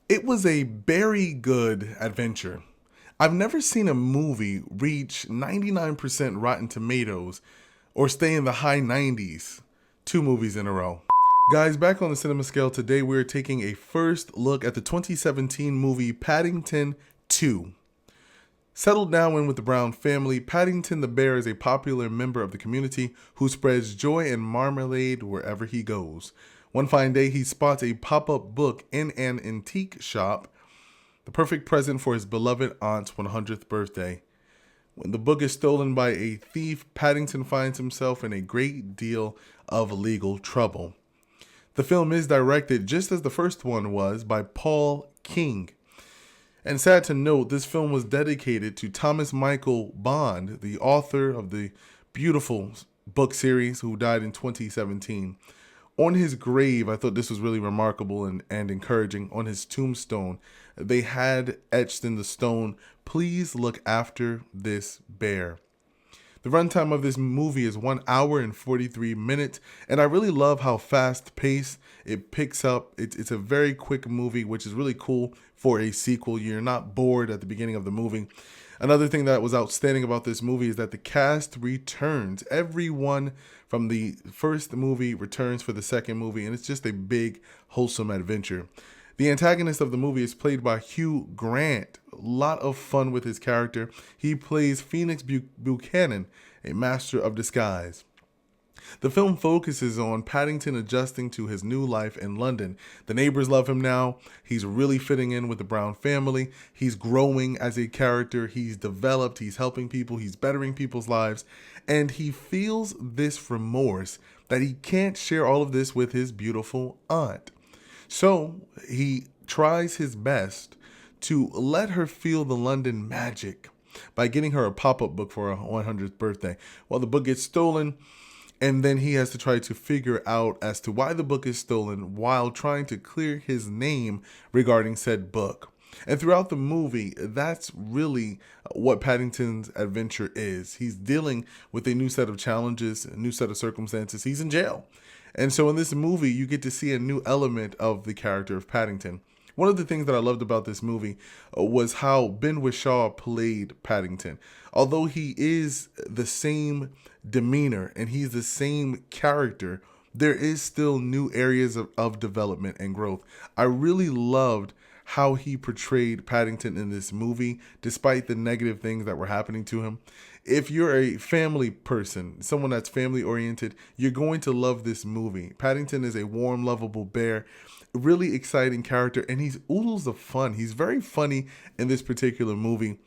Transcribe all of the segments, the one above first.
It was a very good adventure. I've never seen a movie reach 99% Rotten Tomatoes or stay in the high 90s 2 movies in a row. Guys, back on the cinema scale today, we're taking a first look at the 2017 movie Paddington 2. Settled now in with the Brown family, Paddington the bear is a popular member of the community who spreads joy and marmalade wherever he goes. One fine day, he spots a pop-up book in an antique shop, the perfect present for his beloved aunt's 100th birthday. When the book is stolen by a thief, Paddington finds himself in a great deal of legal trouble. The film is directed, just as the first one was, by Paul King. And sad to note, this film was dedicated to Thomas Michael Bond, the author of the beautiful book series who died in 2017. On his grave, I thought this was really remarkable and encouraging. On his tombstone, they had etched in the stone, "Please look after this bear." The runtime of this movie is 1 hour and 43 minutes, and I really love how fast paced it picks up. It's a very quick movie, which is really cool for a sequel. You're not bored at the beginning of the movie. Another thing that was outstanding about this movie is that the cast returns. Everyone from the first movie returns for the second movie, and it's just a big, wholesome adventure. The antagonist of the movie is played by Hugh Grant. A lot of fun with his character. He plays Phoenix Buchanan, a master of disguise. The film focuses on Paddington adjusting to his new life in London. The neighbors love him now. He's really fitting in with the Brown family. He's growing as a character. He's developed. He's helping people. He's bettering people's lives. And he feels this remorse that he can't share all of this with his beautiful aunt. So he tries his best to let her feel the London magic by getting her a pop-up book for her 100th birthday. Well, the book gets stolen, and then he has to try to figure out as to why the book is stolen while trying to clear his name regarding said book. And throughout the movie, that's really what Paddington's adventure is. He's dealing with a new set of challenges, a new set of circumstances. He's in jail. And so in this movie, you get to see a new element of the character of Paddington. One of the things that I loved about this movie was how Ben Whishaw played Paddington. Although he is the same demeanor and he's the same character, there is still new areas of development and growth. I really loved how he portrayed Paddington in this movie, despite the negative things that were happening to him. If you're a family person, someone that's family oriented, you're going to love this movie. Paddington is a warm, lovable bear, really exciting character, and he's oodles of fun. He's very funny in this particular movie.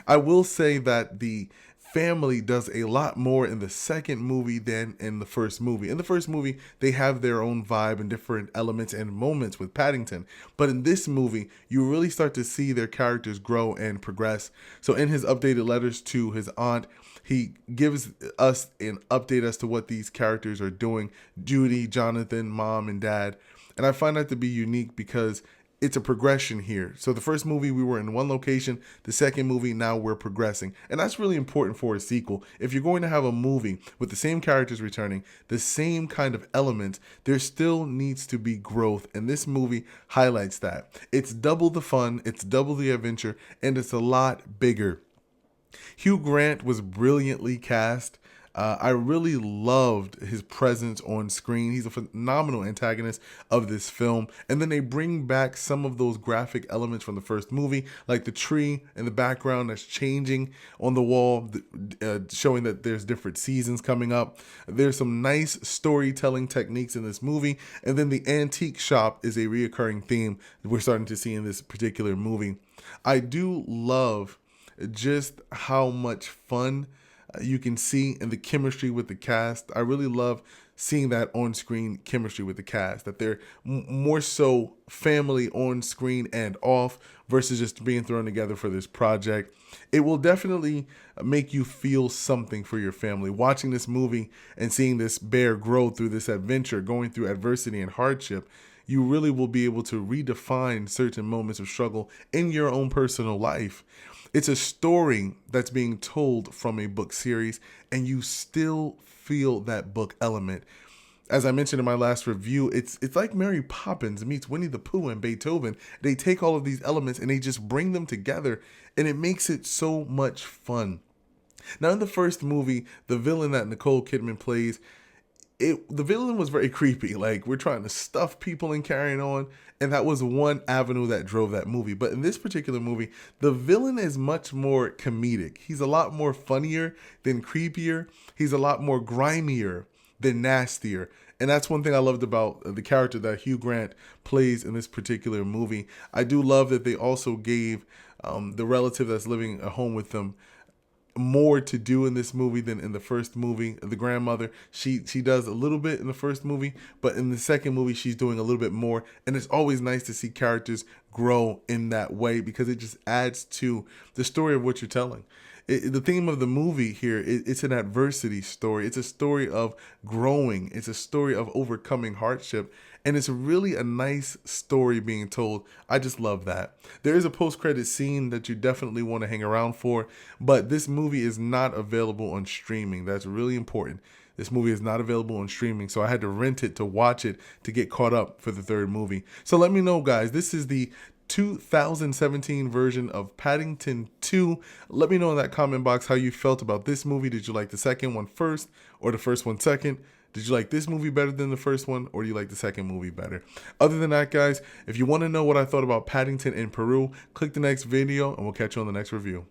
I will say that the family does a lot more in the second movie than in the first movie. In the first movie, they have their own vibe and different elements and moments with Paddington. But in this movie, you really start to see their characters grow and progress. So in his updated letters to his aunt, he gives us an update as to what these characters are doing. Judy, Jonathan, mom, and dad. And I find that to be unique because it's a progression here. So the first movie, we were in one location. The second movie, now we're progressing. And that's really important for a sequel. If you're going to have a movie with the same characters returning, the same kind of elements, there still needs to be growth. And this movie highlights that. It's double the fun, it's double the adventure, and it's a lot bigger. Hugh Grant was brilliantly cast. I really loved his presence on screen. He's a phenomenal antagonist of this film. And then they bring back some of those graphic elements from the first movie, like the tree in the background that's changing on the wall, showing that there's different seasons coming up. There's some nice storytelling techniques in this movie. And then the antique shop is a reoccurring theme that we're starting to see in this particular movie. I do love just how much fun you can see in the chemistry with the cast. I really love seeing that on-screen chemistry with the cast, that they're more so family on screen and off versus just being thrown together for this project. It will definitely make you feel something for your family. Watching this movie and seeing this bear grow through this adventure, going through adversity and hardship, you really will be able to redefine certain moments of struggle in your own personal life. It's a story that's being told from a book series, and you still feel that book element. As I mentioned in my last review, it's like Mary Poppins meets Winnie the Pooh and Beethoven. They take all of these elements and they just bring them together, and it makes it so much fun. Now, in the first movie, the villain that Nicole Kidman plays, the villain was very creepy. Like, we're trying to stuff people and carrying on, and that was one avenue that drove that movie. But in this particular movie, the villain is much more comedic. He's a lot more funnier than creepier. He's a lot more grimier than nastier. And that's one thing I loved about the character that Hugh Grant plays in this particular movie. I do love that they also gave the relative that's living at home with them more to do in this movie than in the first movie. The grandmother, she does a little bit in the first movie, but in the second movie she's doing a little bit more. And it's always nice to see characters grow in that way, because it just adds to the story of what you're telling. The theme of the movie here, it's an adversity story. It's a story of growing. It's a story of overcoming hardship. And it's really a nice story being told. I just love that. There is a post-credit scene that you definitely want to hang around for, but this movie is not available on streaming. That's really important. This movie is not available on streaming, so I had to rent it to watch it to get caught up for the third movie. So let me know, guys. This is the 2017 version of Paddington 2. Let me know in that comment box how you felt about this movie. Did you like the second one first or the first one second? Did you like this movie better than the first one, or do you like the second movie better? Other than that, guys, if you want to know what I thought about Paddington in Peru, click the next video and we'll catch you on the next review.